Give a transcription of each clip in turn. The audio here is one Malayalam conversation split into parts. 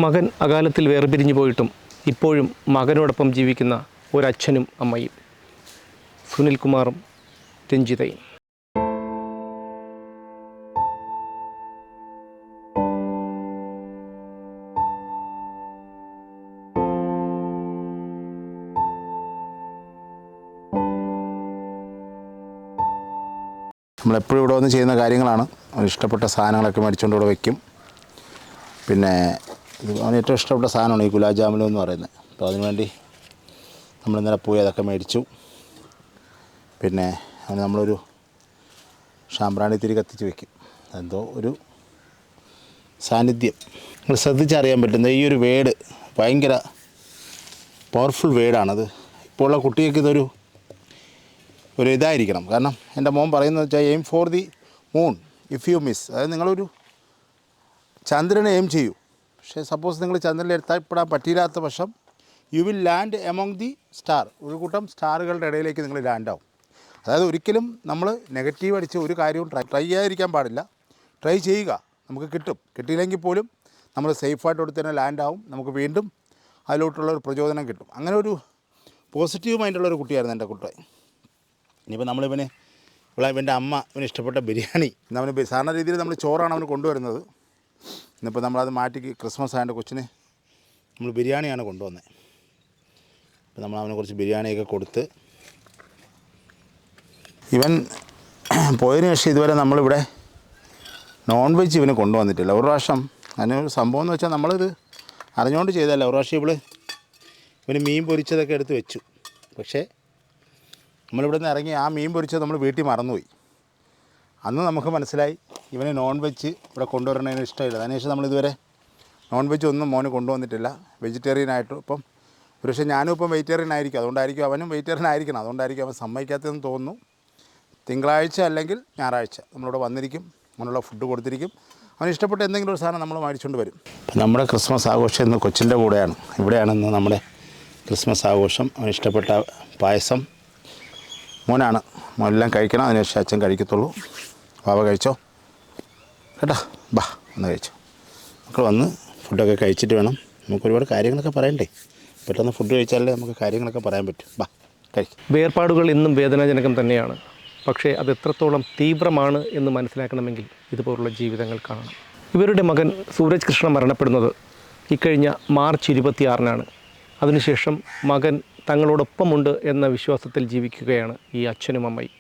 മകൻ അകാലത്തിൽ വേർപിരിഞ്ഞു പോയിട്ടും ഇപ്പോഴും മകനോടൊപ്പം ജീവിക്കുന്ന ഒരച്ഛനും അമ്മയും. സുനിൽകുമാറും രഞ്ജിതയും. നമ്മളെപ്പോഴും ഇവിടെ വന്ന് ചെയ്യുന്ന കാര്യങ്ങളാണ്. അവന് ഇഷ്ടപ്പെട്ട സാധനങ്ങളൊക്കെ മേടിച്ചുകൊണ്ട് ഇവിടെ വയ്ക്കും. പിന്നെ അവന് ഏറ്റവും ഇഷ്ടപ്പെട്ട സാധനമാണ് ഈ ഗുലാബ് ജാമുൻ എന്ന് പറയുന്നത്. അപ്പോൾ അതിനുവേണ്ടി നമ്മളിന്നലെ പോയി അതൊക്കെ മേടിച്ചു. പിന്നെ അവന് നമ്മളൊരു ഷാമ്പ്രാണി തിരി കത്തിച്ച് വയ്ക്കും. എന്തോ ഒരു സാന്നിധ്യം നമ്മൾ ശ്രദ്ധിച്ചറിയാൻ പറ്റുന്ന ഈ ഒരു വേഡ് ഭയങ്കര പവർഫുൾ വേഡാണത്. ഇപ്പോൾ ഉള്ള കുട്ടികൾക്ക് ഇതൊരു ഇതായിരിക്കണം. കാരണം എൻ്റെ മോൻ പറയുന്നത് വെച്ചാൽ aim for the moon if you miss. അതായത് നിങ്ങളൊരു ചന്ദ്രനെ എയിം ചെയ്യൂ. പക്ഷേ സപ്പോസ് നിങ്ങൾ ചന്ദ്രനിൽ എത്താപ്പെടാൻ പറ്റിയില്ലാത്ത പക്ഷം you will land among the star. ഒരു കൂട്ടം സ്റ്റാറുകളുടെ ഇടയിലേക്ക് നിങ്ങൾ ലാൻഡാവും. അതായത് ഒരിക്കലും നമ്മൾ നെഗറ്റീവ് അടിച്ച് ഒരു കാര്യവും ട്രൈ ചെയ്യാതിരിക്കാൻ പാടില്ല. ട്രൈ ചെയ്യുക, നമുക്ക് കിട്ടും. കിട്ടിയില്ലെങ്കിൽ പോലും നമ്മൾ സേഫായിട്ട് എടുത്ത് തന്നെ ലാൻഡാവും. നമുക്ക് വീണ്ടും അതിലോട്ടുള്ള ഒരു പ്രചോദനം കിട്ടും. അങ്ങനെ ഒരു പോസിറ്റീവ് മൈൻഡുള്ളൊരു കുട്ടിയായിരുന്നു എൻ്റെ കുട്ടി. ഇനിയിപ്പോൾ നമ്മളിവന് ഇവൻ്റെ അമ്മ ഇവന് ഇഷ്ടപ്പെട്ട ബിരിയാണി, അവന് സാധാരണ രീതിയിൽ നമ്മൾ ചോറാണ് അവന് കൊണ്ടുവരുന്നത്. ഇന്നിപ്പോൾ നമ്മളത് മാറ്റി ക്രിസ്മസ് ആയതുകൊണ്ട് കൊച്ചിന് നമ്മൾ ബിരിയാണിയാണ് കൊണ്ടുവന്നത്. അപ്പോൾ നമ്മൾ അവനെ കുറച്ച് ബിരിയാണിയൊക്കെ കൊടുത്ത് ഇവൻ പോയതിനു ശേഷം ഇതുവരെ നമ്മളിവിടെ നോൺ വെജ് ഇവന് കൊണ്ടുവന്നിട്ടില്ല. ഒരു പ്രാവശ്യം അതിനൊരു സംഭവം എന്ന് വെച്ചാൽ നമ്മളിത് അറിഞ്ഞുകൊണ്ട് ചെയ്തതല്ല. ഒരു പ്രാവശ്യം ഇവന് മീൻ പൊരിച്ചതൊക്കെ എടുത്ത് വെച്ചു. പക്ഷേ നമ്മളിവിടെ നിന്ന് ഇറങ്ങി ആ മീൻ പൊരിച്ചത് നമ്മൾ വീട്ടിൽ മറന്നുപോയി. അന്ന് നമുക്ക് മനസ്സിലായി ഇവന് നോൺ വെജ് ഇവിടെ കൊണ്ടുവരണതിന് ഇഷ്ടമില്ല. അതിനുശേഷം നമ്മളിതുവരെ നോൺ വെജ് ഒന്നും മോന് കൊണ്ടുവന്നിട്ടില്ല. വെജിറ്റേറിയൻ ആയിട്ടും ഇപ്പം ഒരു പക്ഷേ ഞാനും ഇപ്പം വെജിറ്റേറിയൻ ആയിരിക്കും. അതുകൊണ്ടായിരിക്കും അവനും വെജിറ്റേറിയൻ ആയിരിക്കണം. അതുകൊണ്ടായിരിക്കും അവൻ സമ്മതിക്കാത്തതെന്ന് തോന്നുന്നു. തിങ്കളാഴ്ച അല്ലെങ്കിൽ ഞായറാഴ്ച നമ്മളിവിടെ വന്നിരിക്കും. അങ്ങനെയുള്ള ഫുഡ് കൊടുത്തിരിക്കും. അവന് ഇഷ്ടപ്പെട്ട എന്തെങ്കിലും ഒരു സാധനം നമ്മൾ മേടിച്ചുകൊണ്ട് വരും. അപ്പം നമ്മുടെ ക്രിസ്മസ് ആഘോഷം ഇന്ന് കൊച്ചിൻ്റെ കൂടെയാണ്. ഇവിടെയാണ് ഇന്ന് നമ്മുടെ ക്രിസ്മസ് ആഘോഷം. അവന് ഇഷ്ടപ്പെട്ട പായസം മോനാണ്. മോനെല്ലാം കഴിക്കണം. അതിനുശേഷം അച്ഛൻ കഴിക്കത്തുള്ളൂ. ബാബ കഴിച്ചോ കേട്ടോ. ബാ ഒന്ന് കഴിച്ചോ. മക്കൾ വന്ന് ഫുഡൊക്കെ കഴിച്ചിട്ട് വേണം. നമുക്ക് ഒരുപാട് കാര്യങ്ങളൊക്കെ പറയണ്ടേ. പെട്ടെന്ന് ഫുഡ് കഴിച്ചാലേ നമുക്ക് കാര്യങ്ങളൊക്കെ പറയാൻ പറ്റും. ബാ കഴിക്കും. വേർപാടുകൾ ഇന്നും വേദനാജനകം തന്നെയാണ്. പക്ഷേ അത് എത്രത്തോളം തീവ്രമാണ് എന്ന് മനസ്സിലാക്കണമെങ്കിൽ ഇതുപോലുള്ള ജീവിതങ്ങൾ കാണണം. ഇവരുടെ മകൻ സൂരജ് കൃഷ്ണ മരണപ്പെടുന്നത് ഇക്കഴിഞ്ഞ മാർച്ച് 26-നാണ്. അതിനുശേഷം മകൻ തങ്ങളോടൊപ്പമുണ്ട് എന്ന വിശ്വാസത്തിൽ ജീവിക്കുകയാണ് ഈ അച്ഛനും അമ്മയും.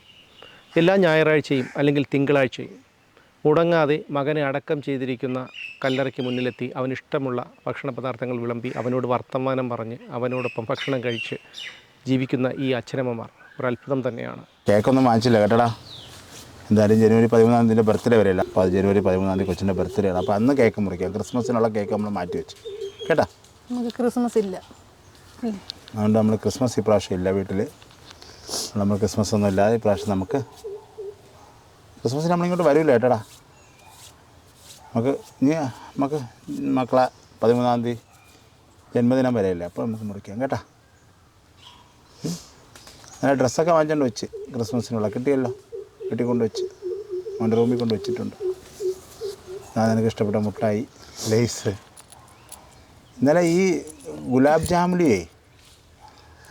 എല്ലാ ഞായറാഴ്ചയും അല്ലെങ്കിൽ തിങ്കളാഴ്ചയും മുടങ്ങാതെ മകനെ അടക്കം ചെയ്തിരിക്കുന്ന കല്ലറയ്ക്ക് മുന്നിലെത്തി അവനിഷ്ടമുള്ള ഭക്ഷണ പദാർത്ഥങ്ങൾ വിളമ്പി അവനോട് വർത്തമാനം പറഞ്ഞ് അവനോടൊപ്പം ഭക്ഷണം കഴിച്ച് ജീവിക്കുന്ന ഈ അച്ഛനമ്മമാർ ഒരത്ഭുതം തന്നെയാണ്. കേക്കൊന്നും വാങ്ങിച്ചില്ല കേട്ടടാ. എന്തായാലും ജനുവരി 13 ബർത്ത്ഡേ വരെയല്ല. അപ്പോൾ അത് ജനുവരി 13 കൊച്ചിൻ്റെ ബർത്ത്ഡേ ആണ്. അപ്പോൾ അന്ന് കേക്ക് മുറിക്കാം. ക്രിസ്മസിനുള്ള കേക്ക് നമ്മൾ മാറ്റി വെച്ചു കേട്ടാ. നമുക്ക് ക്രിസ്മസ് ഇല്ല. അതുകൊണ്ട് നമ്മൾ ക്രിസ്മസ് ഇപ്രാവശ്യം ഇല്ല വീട്ടിൽ. നമ്മൾ ക്രിസ്മസ് ഒന്നും ഇല്ലാതെ ഇപ്രാവശ്യം നമുക്ക് ക്രിസ്മസിന് നമ്മളിങ്ങോട്ട് വരില്ല കേട്ടടാ. നമുക്ക് മക്കളെ 13 ജന്മദിനം വരെയല്ലേ. അപ്പോൾ നമുക്ക് മുറിക്കാം കേട്ടാ. അങ്ങനെ ഡ്രസ്സൊക്കെ വാങ്ങിച്ചുകൊണ്ട് വെച്ച് ക്രിസ്മസിനുള്ള കിട്ടിയല്ലോ. കിട്ടിക്കൊണ്ട് വെച്ച് അവൻ്റെ റൂമിൽ കൊണ്ട് വെച്ചിട്ടുണ്ട്. ഞാൻ എനിക്ക് ഇഷ്ടപ്പെട്ട മുട്ടായി, ലേസ്. ഇന്നലെ ഈ ഗുലാബ് ജാമുലിയേ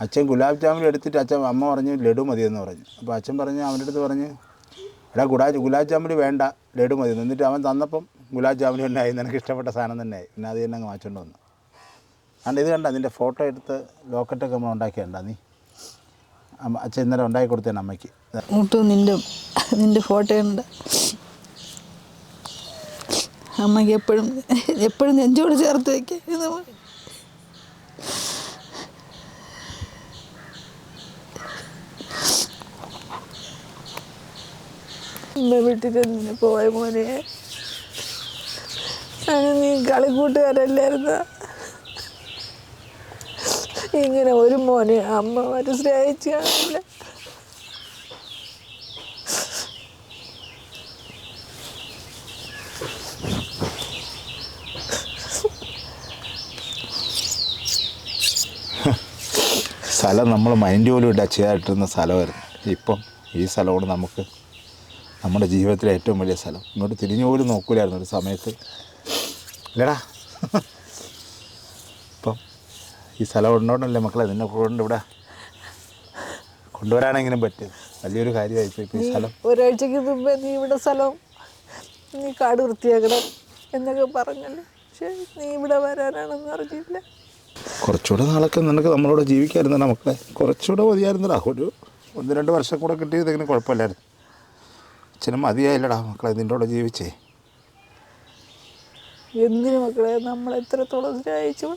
അച്ഛൻ ഗുലാബ് ജാമുൻ എടുത്തിട്ട് അമ്മ പറഞ്ഞു ലഡു മതിയെന്ന് പറഞ്ഞു. അപ്പോൾ അച്ഛൻ പറഞ്ഞ് അവൻ്റെ അടുത്ത് പറഞ്ഞ് എടാ ഗുലാബ് ജാമുൻ വേണ്ട, ലഡു മതി. എന്നിട്ട് അവൻ തന്നപ്പം ഗുലാബ് ജാമുൻ തന്നെ ആയി. നിനക്ക് ഇഷ്ടപ്പെട്ട സാധനം തന്നെ ആയി. പിന്നെ അത് തന്നെ അങ്ങ് വാങ്ങിച്ചുകൊണ്ട് വന്നു. അതുകൊണ്ട് ഇത് കണ്ട നിൻ്റെ ഫോട്ടോ എടുത്ത് ലോക്കറ്റൊക്കെ നമ്മൾ ഉണ്ടാക്കിയണ്ട. നീ അച്ഛൻ ഇന്നലെ ഉണ്ടാക്കി കൊടുത്തേനെ അമ്മയ്ക്ക്. നിൻ്റെ ഫോട്ടോ ഉണ്ട്. അമ്മയ്ക്ക് എപ്പോഴും നെഞ്ചോട് ചേർത്ത് വയ്ക്കുക. വീട്ടിൽ നിന്ന് പോയ മോനെ, നീ കളിക്കൂട്ടുകാരല്ലായിരുന്ന. ഇങ്ങനെ ഒരു മോനെ അമ്മ സ്നേഹിച്ച് കാണില്ല. സ്ഥലം നമ്മൾ മൈൻഡ് പോലും ഇല്ല ചെയ്യാതിട്ടിരുന്ന സ്ഥലമായിരുന്നു. ഇപ്പം ഈ സ്ഥലമാണ് നമുക്ക് നമ്മുടെ ജീവിതത്തിലെ ഏറ്റവും വലിയ സ്ഥലം. ഇങ്ങോട്ട് തിരിഞ്ഞു പോലും നോക്കൂലായിരുന്നു ഒരു സമയത്ത്. ഇല്ലടാ ഈ സ്ഥലം ഉണ്ടോണ്ടല്ലേ മക്കളെ നിന്നെ കൊണ്ട് ഇവിടെ കൊണ്ടുവരാനെങ്കിലും പറ്റും. വലിയൊരു കാര്യമായിപ്പോൾ ഇപ്പോൾ ഈ സ്ഥലം. ഒരാഴ്ചക്ക് മുമ്പേ നീ ഇവിടെ സ്ഥലം നീ കാട് വൃത്തിയാക്കണം എന്നൊക്കെ പറഞ്ഞല്ലോ. പക്ഷെ നീ ഇവിടെ വരാനാണെന്ന് അറിഞ്ഞില്ല. കുറച്ചുകൂടെ നാളൊക്കെ നിനക്ക് നമ്മളോട് ജീവിക്കായിരുന്നടാ മക്കളെ. കുറച്ചുകൂടെ മതിയായിരുന്നടാ. ഒരു 1-2 വർഷം കൂടെ കിട്ടിയതെങ്കിലും കുഴപ്പമില്ലായിരുന്നു. അച്ഛനും മതിയായില്ലടാ മക്കളെ നിൻ്റെ കൂടെ ജീവിച്ചേ. എന്തിനു മക്കളെ നമ്മൾ എത്രത്തോളം സ്നേഹിച്ചു.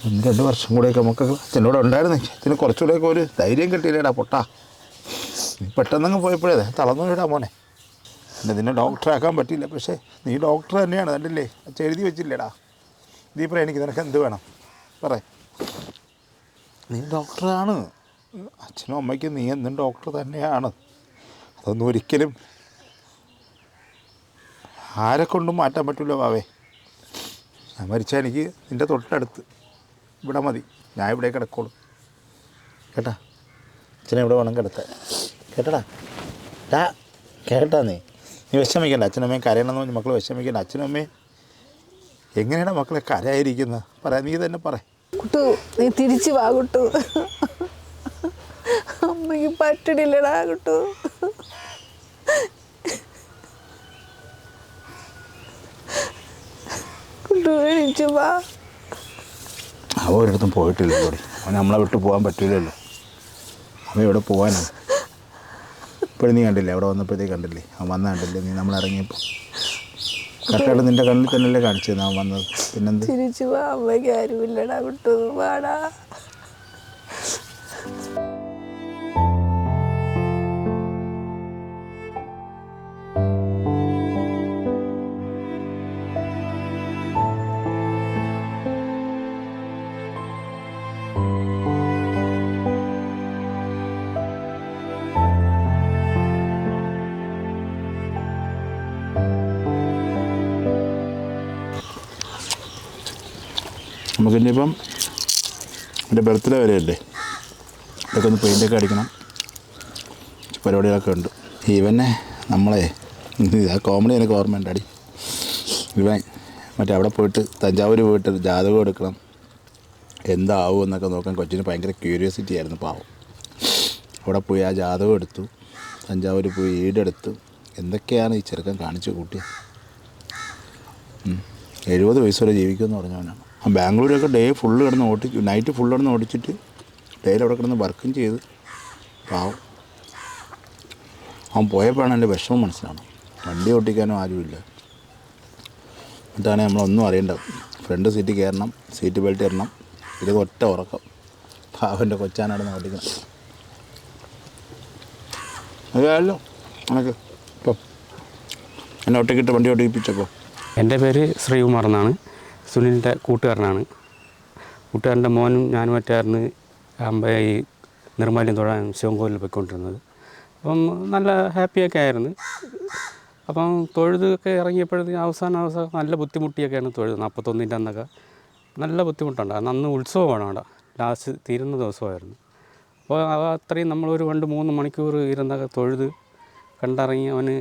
1-2 വർഷം കൂടെയൊക്കെ നമുക്ക് അച്ഛനോട് ഉണ്ടായിരുന്നേ ഇതിന് കുറച്ചുകൂടെയൊക്കെ ഒരു ധൈര്യം കിട്ടിയില്ലേടാ പൊട്ടാ. നീ പെട്ടെന്നങ്ങ് പോയപ്പോഴേ തളർന്നു വീടാ മോനെ. പിന്നെ നിന്നെ ഡോക്ടറാക്കാൻ പറ്റിയില്ല. പക്ഷേ നീ ഡോക്ടർ തന്നെയാണ് കണ്ടില്ലേ. അച്ഛൻ എഴുതി വെച്ചില്ലേടാ. ദീപ്ര എനിക്ക് നിനക്ക് എന്ത് വേണം പറ. നീ ഡോക്ടറാണ്. അച്ഛനും അമ്മയ്ക്കും നീ എന്നും ഡോക്ടർ തന്നെയാണ്. അതൊന്നും ഒരിക്കലും ആരെക്കൊണ്ടും മാറ്റാൻ പറ്റില്ല വാവേ. ഞാൻ മരിച്ചാൽ എനിക്ക് നിൻ്റെ തൊട്ടടുത്ത് ഇവിടെ മതി. ഞാൻ ഇവിടെ കിടക്കോളൂ കേട്ടാ. അച്ഛനെ ഇവിടെ വേണം കിടത്താൻ കേട്ടടാ. കേട്ടാ നീ വിഷമിക്കണ്ട. അച്ഛനമ്മയും കരയണമെന്ന് പറഞ്ഞ് മക്കൾ വിഷമിക്കണ്ട. അച്ഛനമ്മയും എങ്ങനെയാണ് മക്കളെ കരയായിരിക്കുന്നത് പറയാം. നീ തന്നെ പറ. കുട്ടു നീ തിരിച്ചു വാ കുട്ടു. അമ്മയ്ക്ക് പറ്റണില്ലടാ കുട്ടു. കുട്ടു എണീച്ചു വാ. അവൻ ഒരിടത്തും പോയിട്ടില്ലല്ലോ. അവൻ നമ്മളെ വിട്ട് പോകാൻ പറ്റില്ലല്ലോ. അവൻ എവിടെ പോകാനാണ്. ഇപ്പോഴും നീ കണ്ടില്ലേ അവിടെ വന്നപ്പോഴത്തേക്ക് കണ്ടില്ലേ അവൻ വന്ന കണ്ടില്ലേ നീ നമ്മളിറങ്ങിയപ്പോൾ കറക്റ്റായിട്ട് നിൻ്റെ കണ്ണിൽ തന്നെയല്ലേ കാണിച്ചു തന്നെ അവൻ വന്നത്. പിന്നെന്ത് തിരിച്ചു വാ. അമ്മയ്ക്ക് ആരുമില്ലടാ കുട്ടു വാടാ. നമുക്കിനിയിപ്പം എൻ്റെ ബർത്ത്ഡേ വരെയല്ലേ. ഇതൊക്കെ ഒന്ന് പെയിൻ്റൊക്കെ അടിക്കണം. പരിപാടികളൊക്കെ ഉണ്ട്. ഇവനെ നമ്മളെ ആ കോമഡി എനിക്ക് ഓർമ്മയുണ്ട് അടി. ഇവൻ മറ്റേ അവിടെ പോയിട്ട് തഞ്ചാവൂർ പോയിട്ട് ജാതകം എടുക്കണം എന്താവും എന്നൊക്കെ നോക്കാൻ കൊച്ചിന് ഭയങ്കര ക്യൂരിയോസിറ്റി ആയിരുന്നു പാവം. അവിടെ പോയി ആ ജാതകം എടുത്തു. തഞ്ചാവൂർ പോയി ഈടെടുത്തു. എന്തൊക്കെയാണ് ഈ ചെറുക്കൻ കാണിച്ചു കൂട്ടിയത്. 70 വയസ്സ് വരെ ജീവിക്കുമെന്ന് പറഞ്ഞവനാണ്. ആ ബാംഗ്ലൂരൊക്കെ ഡേ ഫുള്ള് കിടന്ന് നൈറ്റ് ഫുള്ള് കിടന്ന് ഓടിച്ചിട്ട് ഡേയിൽ അവിടെ കിടന്ന് വർക്കും ചെയ്ത് പാവം. അവൻ പോയപ്പോഴാണ് എൻ്റെ വിഷമം മനസ്സിലാണ്. വണ്ടി ഓട്ടിക്കാനും ആരുമില്ല. എന്നിട്ടാണ് നമ്മളൊന്നും അറിയേണ്ട. ഫ്രണ്ട് സീറ്റ് കയറണം, സീറ്റ് ബെൽറ്റ് ഇടണം. ഇത് ഒറ്റ ഉറക്കം. പാവൻ്റെ കൊച്ചാനാണെന്ന് ഓടിക്കണം. അതെയല്ലോ നിനക്ക് ഇപ്പം എന്നെ ഒറ്റക്കിട്ട് വണ്ടി ഓടിപ്പിച്ചപ്പോൾ. എൻ്റെ പേര് ശ്രീകുമാർ എന്നാണ്. സുനിലിൻ്റെ കൂട്ടുകാരനാണ്. കൂട്ടുകാരൻ്റെ മോനും ഞാനും മറ്റായിരുന്നു ഈ നിർമ്മാല്യം തൊഴാൻ ശിവൻകോവിലിൽ പോയിക്കൊണ്ടിരുന്നത്. അപ്പം നല്ല ഹാപ്പിയൊക്കെ ആയിരുന്നു. അപ്പം തൊഴുതൊക്കെ ഇറങ്ങിയപ്പോഴത്തേക്കും അവസാനം നല്ല ബുദ്ധിമുട്ടിയൊക്കെയാണ് തൊഴുത്. 41 അന്നൊക്കെ നല്ല ബുദ്ധിമുട്ടുണ്ട്. അന്ന് ഉത്സവമാണ് അവിടെ. ലാസ്റ്റ് തീരുന്ന ദിവസമായിരുന്നു. അപ്പോൾ അത്രയും നമ്മളൊരു 2-3 മണിക്കൂർ ഇരുന്നൊക്കെ തൊഴുത് കണ്ടിറങ്ങി അവന്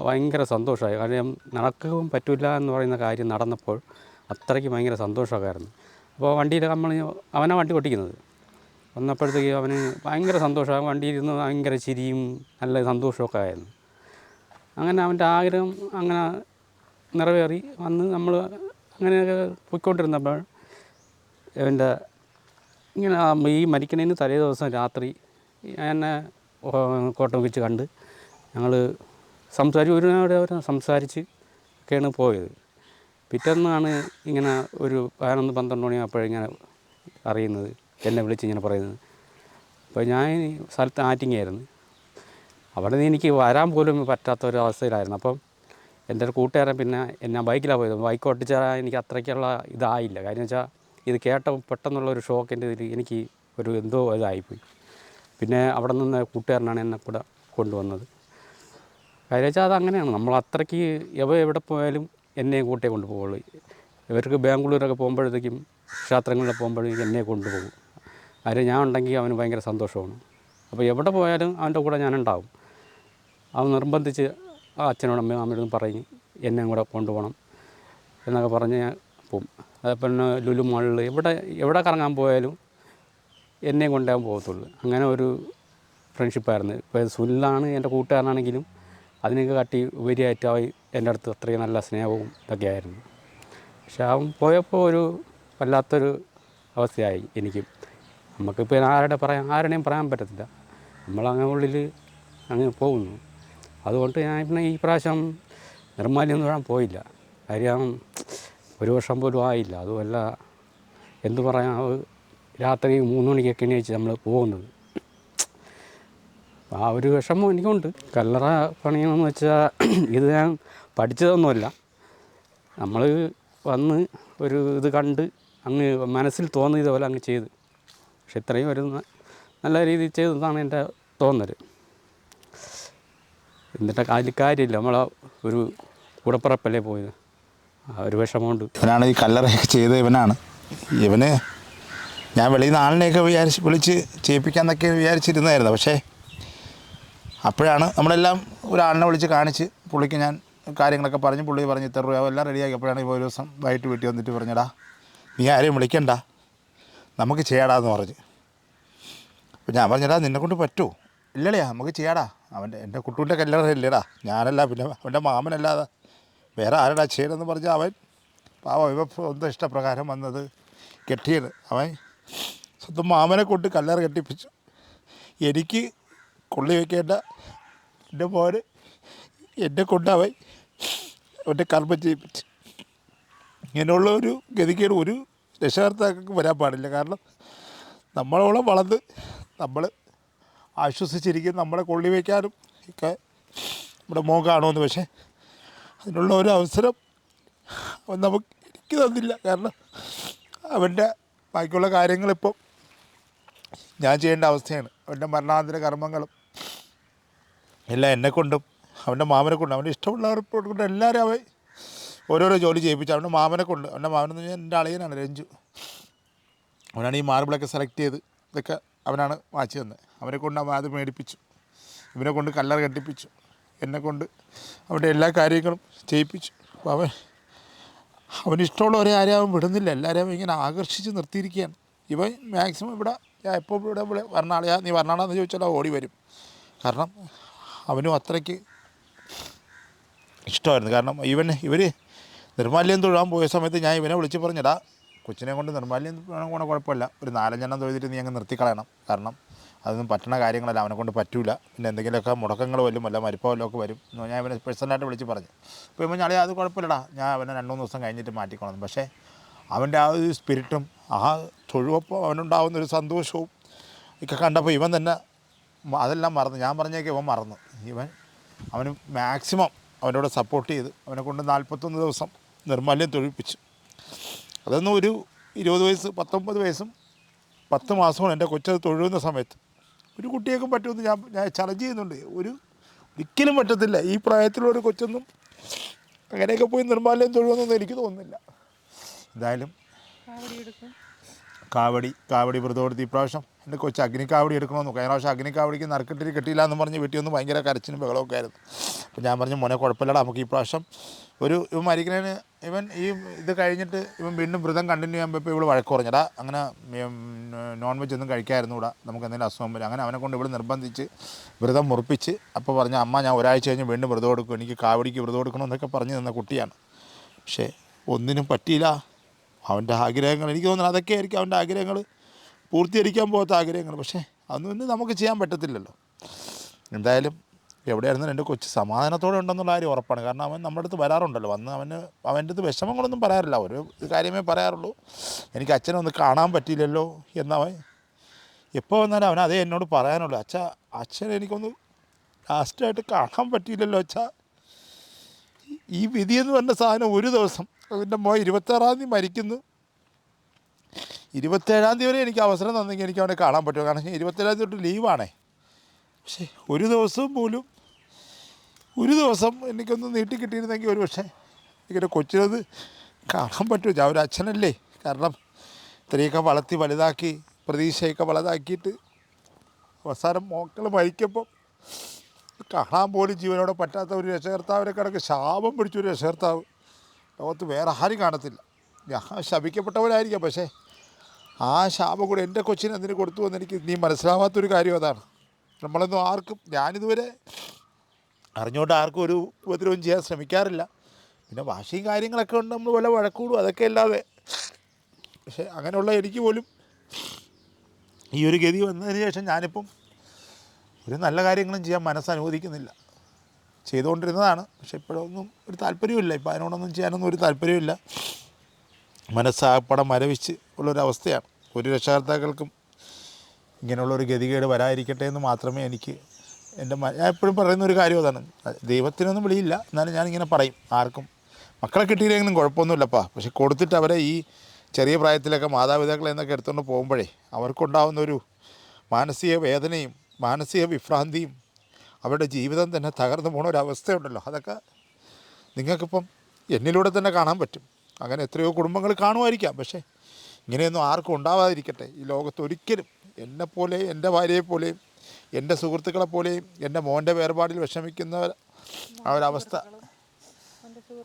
ഭയങ്കര സന്തോഷമായി. കാര്യം നടക്കുകയും പറ്റില്ല എന്ന് പറയുന്ന കാര്യം നടന്നപ്പോൾ അത്രയ്ക്ക് ഭയങ്കര സന്തോഷമൊക്കെയായിരുന്നു. അപ്പോൾ വണ്ടിയിൽ അവനാ വണ്ടി ഓടിക്കുന്നത്. വന്നപ്പോഴത്തേക്ക് അവന് ഭയങ്കര സന്തോഷമാണ്. വണ്ടിയിൽ ഇരുന്ന് ഭയങ്കര ചിരിയും നല്ല സന്തോഷമൊക്കെ ആയിരുന്നു. അങ്ങനെ അവൻ്റെ ആഗ്രഹം അങ്ങനെ നിറവേറി വന്ന് നമ്മൾ അങ്ങനെയൊക്കെ പോയിക്കൊണ്ടിരുന്നപ്പോൾ എൻ്റെ ഇങ്ങനെ ഈ മരിക്കണതിന് തലേ ദിവസം രാത്രി എന്നെ കോട്ടം വെച്ച് കണ്ട് ഞങ്ങൾ ഒരുപാട് സംസാരിച്ച് ഒക്കെയാണ് പോയത്. പിറ്റേന്നാണ് ഇങ്ങനെ ഒരു 11-12 മണിയാകുമ്പോഴിങ്ങനെ അറിയുന്നത്, എന്നെ വിളിച്ച് ഇങ്ങനെ പറയുന്നത്. അപ്പോൾ ഞാൻ സ്ഥലത്ത് ആറ്റിങ്ങായിരുന്നു. അവിടെ നിന്ന് എനിക്ക് വരാൻ പോലും പറ്റാത്തൊരവസ്ഥയിലായിരുന്നു. അപ്പം എൻ്റെ ഒരു കൂട്ടുകാരൻ പിന്നെ എന്നെ ബൈക്കിലാണ് പോയത്. ബൈക്ക് ഓട്ടിച്ചാൽ എനിക്ക് അത്രയ്ക്കുള്ള ഇതായില്ല. കാര്യം വെച്ചാൽ ഇത് കേട്ട പെട്ടെന്നുള്ളൊരു ഷോക്കിൻ്റെ ഇതിൽ എനിക്ക് ഒരു എന്തോ ഇതായിപ്പോയി. പിന്നെ അവിടെ നിന്ന് കൂട്ടുകാരനാണ് എന്നെ കൂടെ കൊണ്ടുവന്നത്. കാര്യം വെച്ചാൽ അതങ്ങനെയാണ്. നമ്മൾ അത്രയ്ക്ക് എവിടെ പോയാലും എന്നെ കൂട്ടേ കൊണ്ടുപോകുള്ളൂ. ഇവർക്ക് ബാംഗ്ലൂരൊക്കെ പോകുമ്പോഴത്തേക്കും ക്ഷേത്രങ്ങളിൽ പോകുമ്പോഴേക്കും എന്നെ കൊണ്ടുപോകും. കാര്യം ഞാൻ ഉണ്ടെങ്കിൽ അവന് ഭയങ്കര സന്തോഷമാണ്. അപ്പോൾ എവിടെ പോയാലും അവൻ്റെ കൂടെ ഞാനുണ്ടാവും. അവൻ നിർബന്ധിച്ച് അച്ഛനോടും അമ്മയോടും പറയും എന്നെ കൂടെ കൊണ്ടുപോകണം എന്നൊക്കെ പറഞ്ഞ് പോവും. അതേപോലെ ലുലു മാളിൽ എവിടെ കറങ്ങാൻ പോയാലും എന്നെയും കൊണ്ടേ പോകത്തുള്ളൂ. അങ്ങനെ ഒരു ഫ്രണ്ട്ഷിപ്പായിരുന്നു. ഇപ്പോൾ സുനിലാണ് എൻ്റെ കൂട്ടുകാരനാണെങ്കിലും അതിനൊക്കെ കാട്ടി ഉപരിയായിട്ട് അവൻ എൻ്റെ അടുത്ത് അത്രയും നല്ല സ്നേഹവും ഇതൊക്കെ ആയിരുന്നു. പക്ഷെ അവൻ പോയപ്പോൾ ഒരു വല്ലാത്തൊരു അവസ്ഥയായി എനിക്കും. നമുക്കിപ്പോൾ ആരുടെയും പറയാൻ പറ്റത്തില്ല. നമ്മളങ്ങ് ഉള്ളിൽ അങ്ങ് പോകുന്നു. അതുകൊണ്ട് ഞാൻ പിന്നെ ഈ പ്രാവശ്യം നിർമ്മാല്യം തൊഴാൻ പോയില്ല. കാര്യം 1 വർഷം പോലും ആയില്ല. അതുമല്ല എന്തു പറയാം, രാത്രി 3 മണിക്കൊക്കെ എണീച്ച് നമ്മൾ പോകുന്നത്. ആ ഒരു വിഷമം എനിക്കുണ്ട്. കല്ലറ പണിയണമെന്ന് വെച്ചാൽ ഇത് ഞാൻ പഠിച്ചതൊന്നുമല്ല. നമ്മൾ വന്ന് ഒരു ഇത് കണ്ട് അങ്ങ് മനസ്സിൽ തോന്നിയത് പോലെ അങ്ങ് ചെയ്ത്. പക്ഷെ ഇത്രയും ഒരു നല്ല രീതിയിൽ ചെയ്തതാണ് എൻ്റെ തോന്നൽ. എന്നിട്ട് കാര്യമില്ല, നമ്മളെ ഒരു കൂടപ്പിറപ്പല്ലേ പോയത്. ആ ഒരു വിഷമമുണ്ട്. ഇവനാണ് ഈ കല്ലറയൊക്കെ ചെയ്ത് ഇവന് ഞാൻ വെളിയിൽ നിന്ന് ആളിനെയൊക്കെ വിളിച്ച് ചെയ്യിപ്പിക്കാമെന്നൊക്കെ വിചാരിച്ചിരുന്നായിരുന്നു. പക്ഷേ അപ്പോഴാണ് നമ്മളെല്ലാം ഒരാളിനെ വിളിച്ച് കാണിച്ച് പുള്ളിക്ക് ഞാൻ കാര്യങ്ങളൊക്കെ പറഞ്ഞ് പുള്ളി പറഞ്ഞ് ഇത്ര രൂപ എല്ലാം റെഡിയാക്കിയപ്പോഴാണ് ഇപ്പോൾ ഒരു ദിവസം വൈകിട്ട് വീട്ടിൽ വന്നിട്ട് പറഞ്ഞടാ, നീ ആരെയും വിളിക്കണ്ട, നമുക്ക് ചെയ്യാടാന്ന് പറഞ്ഞ്. അപ്പോൾ ഞാൻ പറഞ്ഞടാ, നിന്നെക്കൊണ്ട് പറ്റുമോ? ഇല്ലടേ, നമുക്ക് ചെയ്യാടാ, എൻ്റെ കുട്ടൂൻ്റെ കല്ലറ ഇല്ലടാ, ഞാനല്ല, പിന്നെ അവൻ്റെ മാമനല്ലാതെ വേറെ ആരടാ ചെയ്യണമെന്ന് പറഞ്ഞാൽ അവൻ പാവം ഇവ സ്വന്തം ഇഷ്ടപ്രകാരം വന്നത് കെട്ടിയത്. അവൻ സ്വന്തം മാമനെ കൊണ്ട് കല്ലറ കെട്ടിപ്പിച്ചു. എനിക്ക് കൊള്ളി വയ്ക്കേണ്ട എൻ്റെ മോന് എന്നെ കൊണ്ട് അവൻ്റെ കർമ്മം ചെയ്യിപ്പിച്ചു. ഇങ്ങനെയുള്ള ഒരു ഗതികേട് ഒരു രക്ഷകർത്താക്കൾക്ക് വരാൻ പാടില്ല. കാരണം നമ്മളോളം വളർന്ന് നമ്മൾ ആശ്വസിച്ചിരിക്കും നമ്മളെ കൊള്ളി വയ്ക്കാനും ഒക്കെ നമ്മുടെ മോൻ കാണുമെന്ന്. പക്ഷേ അതിനുള്ള ഒരു അവസരം അവൻ എനിക്ക് തന്നില്ല. കാരണം അവൻ്റെ ബാക്കിയുള്ള കാര്യങ്ങളിപ്പം ഞാൻ ചെയ്യേണ്ട അവസ്ഥയാണ്. അവൻ്റെ മരണാന്തര കർമ്മങ്ങളും എല്ലാം എന്നെക്കൊണ്ടും അവൻ്റെ മാമനെ കൊണ്ടും അവൻ്റെ ഇഷ്ടമുള്ളവരെ കൊണ്ട് എല്ലാവരും അവൻ ഓരോരോ ജോലി ചെയ്യിപ്പിച്ചു. അവൻ്റെ മാമനെ കൊണ്ട്, അവൻ്റെ മാമനെന്ന് പറഞ്ഞാൽ എൻ്റെ അളിയനാണ് രഞ്ജു. അവനാണ് ഈ മാർബിളൊക്കെ സെലക്ട് ചെയ്ത് ഇതൊക്കെ അവനാണ് വാച്ച് തന്നത്. അവനെ കൊണ്ട് അവൻ അത് മേടിപ്പിച്ചു. ഇവനെ കൊണ്ട് കല്ലറ കെട്ടിപ്പിച്ചു. എന്നെക്കൊണ്ട് അവൻ്റെ എല്ലാ കാര്യങ്ങളും ചെയ്യിപ്പിച്ചു. അപ്പോൾ അവനിഷ്ടമുള്ളവരെ ആരും അവൻ വിടുന്നില്ല. എല്ലാവരെയും ഇങ്ങനെ ആകർഷിച്ച് നിർത്തിയിരിക്കുകയാണ്. ഇവൻ മാക്സിമം ഇവിടെ ഞാൻ എപ്പോൾ ഇവിടെ വരണാളെയാ, നീ വരണാളെന്ന് ചോദിച്ചാൽ ഓടി വരും. കാരണം അവനും അത്രയ്ക്ക് ഇഷ്ടമായിരുന്നു. കാരണം ഇവർ നിർമ്മാല്യം തൊഴാൻ പോയ സമയത്ത് ഞാൻ ഇവനെ വിളിച്ച് പറഞ്ഞടാ, കൊച്ചിനെ കൊണ്ട് നിർമ്മാല്യം തൊഴാൻ കുഴപ്പമില്ല, ഒരു 4-5 തൊഴുതിട്ട് നീ അങ്ങ് നിർത്തിക്കളയണം. കാരണം അതൊന്നും പറ്റണ കാര്യങ്ങളല്ല, അവനെ കൊണ്ട് പറ്റൂല. പിന്നെ എന്തെങ്കിലുമൊക്കെ മുടക്കങ്ങൾ വരും, അല്ല മരിപ്പോ വല്ലതും ഒക്കെ വരും എന്ന് ഞാൻ ഇവനെ പേഴ്സണലായിട്ട് വിളിച്ച് പറഞ്ഞു. അപ്പോൾ ഇവൻ ഞാളെ അത് കുഴപ്പമില്ലടാ, ഞാൻ അവനെ 2-3 ദിവസം കഴിഞ്ഞിട്ട് മാറ്റിക്കോണം. പക്ഷേ അവൻ്റെ ആ ഒരു സ്പിരിറ്റും ആ തൊഴുവപ്പോൾ അവനുണ്ടാകുന്നൊരു സന്തോഷവും ഒക്കെ കണ്ടപ്പോൾ ഇവൻ തന്നെ അതെല്ലാം മറന്നു. ഞാൻ പറഞ്ഞേക്ക് ഇവൻ മറന്നു. അവന് മാക്സിമം അവനോട് സപ്പോർട്ട് ചെയ്ത് അവനെ കൊണ്ട് 41 ദിവസം നിർമ്മാല്യം തൊഴിപ്പിച്ചു. അതൊന്നും ഒരു 20 വയസ്സ് 19 വയസ്സും 10 മാസമാണ് എൻ്റെ കൊച്ചത് തൊഴുന്ന സമയത്ത്. ഒരു കുട്ടിയൊക്കെ പറ്റുമെന്ന് ഞാൻ ചലഞ്ച് ചെയ്യുന്നുണ്ട്. ഒരിക്കലും പറ്റത്തില്ല. ഈ പ്രായത്തിലൊരു കൊച്ചൊന്നും അങ്ങനെയൊക്കെ പോയി നിർമ്മാല്യം തൊഴുവെന്നൊന്നും എനിക്ക് തോന്നുന്നില്ല. എന്തായാലും കാവടി വ്രതമെടുത്ത് ഇപ്രാവശ്യം എൻ്റെ കൊച്ച് അഗ്നിക്കാവടി എടുക്കണമെന്ന്. കഴിഞ്ഞ പ്രാവശ്യം അഗ്നിക്കാവടിക്ക് നറുക്കിട്ടിട്ട് കിട്ടിയില്ല എന്ന് പറഞ്ഞ് വീട്ടിൽ ഒന്ന് ഭയങ്കര കരച്ചിനും ബഹളമൊക്കെ ആയിരുന്നു. അപ്പോൾ ഞാൻ പറഞ്ഞു, മോനെ കുഴപ്പമില്ലടാ, നമുക്ക് ഈ പ്രാവശ്യം ഇവൻ മരിക്കുന്നതിന് ഈ ഇത് കഴിഞ്ഞിട്ട് ഇവൻ വീണ്ടും വ്രതം കണ്ടിന്യൂ ചെയ്യുമ്പോൾ ഇപ്പോൾ ഇവൾ വഴക്ക് പറഞ്ഞടാ, അങ്ങനെ നോൺ വെജ് ഒന്നും കഴിക്കായിരുന്നു കൂടെ, നമുക്ക് എന്തെങ്കിലും അസുഖം വരും. അങ്ങനെ അവനെ കൊണ്ട് ഇവിടെ നിർബന്ധിച്ച് വ്രതം മുറിപ്പിച്ച് അപ്പോൾ പറഞ്ഞു, അമ്മ ഞാൻ ഒരാഴ്ച കഴിഞ്ഞ് വീണ്ടും വ്രതം എടുക്കും, എനിക്ക് കാവടിക്ക് വ്രതം എടുക്കണമെന്നൊക്കെ പറഞ്ഞു തന്ന കുട്ടിയാണ്. പക്ഷേ ഒന്നിനും പറ്റിയില്ല. അവൻ്റെ ആഗ്രഹങ്ങൾ, എനിക്ക് തോന്നുന്നു അതൊക്കെ ആയിരിക്കും അവൻ്റെ ആഗ്രഹങ്ങൾ, പൂർത്തീകരിക്കാൻ പോകാത്ത ആഗ്രഹങ്ങൾ. പക്ഷേ അതൊന്നും നമുക്ക് ചെയ്യാൻ പറ്റത്തില്ലല്ലോ. എന്തായാലും എവിടെയായിരുന്നു എൻ്റെ കൊച്ച് സമാധാനത്തോടെ ഉണ്ടെന്നുള്ള കാര്യം ഉറപ്പാണ്. കാരണം അവൻ നമ്മുടെ അടുത്ത് വരാറുണ്ടല്ലോ, വന്ന് അവൻ്റെ അടുത്ത് വിഷമങ്ങളൊന്നും പറയാറില്ല, ഒരു കാര്യമേ പറയാറുള്ളൂ, എനിക്ക് അച്ഛനെ ഒന്ന് കാണാൻ പറ്റിയില്ലല്ലോ എന്നവൻ എപ്പോൾ വന്നാലും അവൻ അതേ എന്നോട് പറയാനുള്ളൂ. അച്ഛനെ എനിക്കൊന്ന് ലാസ്റ്റായിട്ട് കാണാൻ പറ്റിയില്ലല്ലോ അച്ഛാ. ഈ വിധിയെന്ന് പറഞ്ഞ സാധനം ഒരു ദിവസം, എൻ്റെ മോൻ 26-ാം തീയതി മരിക്കുന്നു, 27-ാം തീയതി വരെ എനിക്ക് അവസരം തന്നെങ്കിൽ എനിക്ക് അവനെ കാണാൻ പറ്റുമോ? കാരണം 27-ാം തീയതി തൊട്ട് ലീവാണേ. പക്ഷേ ഒരു ദിവസം എനിക്കൊന്ന് നീട്ടി കിട്ടിയിരുന്നെങ്കിൽ ഒരു പക്ഷേ എനിക്കെൻ്റെ കൊച്ചിനത് കാണാൻ പറ്റുമോ? ഞാൻ ഒരു അച്ഛനല്ലേ. കാരണം ഇത്രയൊക്കെ വളർത്തി വലുതാക്കി പ്രതീക്ഷയൊക്കെ വലുതാക്കിയിട്ട് അവസാനം മക്കൾ മരിക്കുമ്പം കാണാൻ പോലും ജീവനോടെ പറ്റാത്ത ഒരു രക്ഷകർത്താവിനെ കണക്ക് ശാപം പിടിച്ചൊരു രക്ഷകർത്താവ് ലോകത്ത് വേറെ ആരും കാണത്തില്ല. ഞാൻ ശപിക്കപ്പെട്ടവരായിരിക്കാം, പക്ഷേ ആ ശാപം കൂടെ എൻ്റെ കൊച്ചിന് എന്തിനു കൊടുത്തു എന്ന് എനിക്ക് നീ മനസ്സിലാവാത്തൊരു കാര്യം അതാണ്. നമ്മളൊന്നും ആർക്കും, ഞാനിതുവരെ അറിഞ്ഞുകൊണ്ട് ആർക്കും ഒരു ഉപദ്രവം ചെയ്യാൻ ശ്രമിക്കാറില്ല. പിന്നെ വാശിയും കാര്യങ്ങളൊക്കെ ഉണ്ട്, നമ്മൾ വല്ല വഴക്കൂടും, അതൊക്കെ അല്ലാതെ. പക്ഷേ അങ്ങനെയുള്ള എനിക്ക് പോലും ഈ ഒരു ഗതി വന്നതിന് ശേഷം ഞാനിപ്പം ഒരു നല്ല കാര്യങ്ങളും ചെയ്യാൻ മനസ്സനുവദിക്കുന്നില്ല. ചെയ്തുകൊണ്ടിരുന്നതാണ്, പക്ഷെ ഇപ്പോഴൊന്നും ഒരു താല്പര്യമില്ല. ഇപ്പം അതിനോടൊന്നും ചെയ്യാനൊന്നും ഒരു താല്പര്യമില്ല. മനസ്സാപ്പടം മരവിച്ച് ഉള്ളൊരവസ്ഥയാണ്. ഒരു രക്ഷകർത്താക്കൾക്കും ഇങ്ങനെയുള്ളൊരു ഗതികേട് വരാതിരിക്കട്ടെ എന്ന് മാത്രമേ എനിക്ക് ഞാൻ എപ്പോഴും പറയുന്നൊരു കാര്യം അതാണ്. ദൈവത്തിനൊന്നും വിളിയില്ല, എന്നാലും ഞാനിങ്ങനെ പറയും, ആർക്കും മക്കളെ കിട്ടിയില്ലെങ്കിലും കുഴപ്പമൊന്നുമില്ലപ്പാ, പക്ഷെ കൊടുത്തിട്ട് അവരെ ഈ ചെറിയ പ്രായത്തിലൊക്കെ മാതാപിതാക്കളെ എന്നൊക്കെ എടുത്തുകൊണ്ട് പോകുമ്പോഴേ അവർക്കുണ്ടാകുന്നൊരു മാനസിക വേദനയും മാനസിക വിഭ്രാന്തിയും അവരുടെ ജീവിതം തന്നെ തകർന്നു പോണ ഒരവസ്ഥയുണ്ടല്ലോ, അതൊക്കെ നിങ്ങൾക്കിപ്പം എന്നിലൂടെ തന്നെ കാണാൻ പറ്റും. അങ്ങനെ എത്രയോ കുടുംബങ്ങൾ കാണുമായിരിക്കാം, പക്ഷേ ഇങ്ങനെയൊന്നും ആർക്കും ഉണ്ടാവാതിരിക്കട്ടെ. ഈ ലോകത്ത് ഒരിക്കലും എന്നെപ്പോലെ, എൻ്റെ ഭാര്യയെപ്പോലെയും എൻ്റെ സുഹൃത്തുക്കളെപ്പോലെയും എൻ്റെ മോൻ്റെ വേർപാടിൽ വിഷമിക്കുന്ന ആ ഒരവസ്ഥ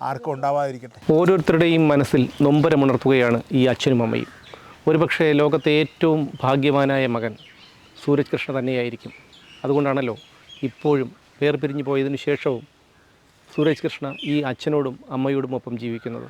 ആർക്കും ഉണ്ടാവാതിരിക്കട്ടെ. ഓരോരുത്തരുടെയും മനസ്സിൽ നൊമ്പരമുണർത്തുകയാണ് ഈ അച്ഛനും അമ്മയും. ഒരുപക്ഷേ ലോകത്തെ ഏറ്റവും ഭാഗ്യവാനായ മകൻ സൂരജ് കൃഷ്ണ തന്നെയായിരിക്കും. അതുകൊണ്ടാണല്ലോ ഇപ്പോഴും വേർപിരിഞ്ഞു പോയതിനു ശേഷവും സൂരജ് കൃഷ്ണ ഈ അച്ഛനോടും അമ്മയോടും ഒപ്പം ജീവിക്കുന്നത്.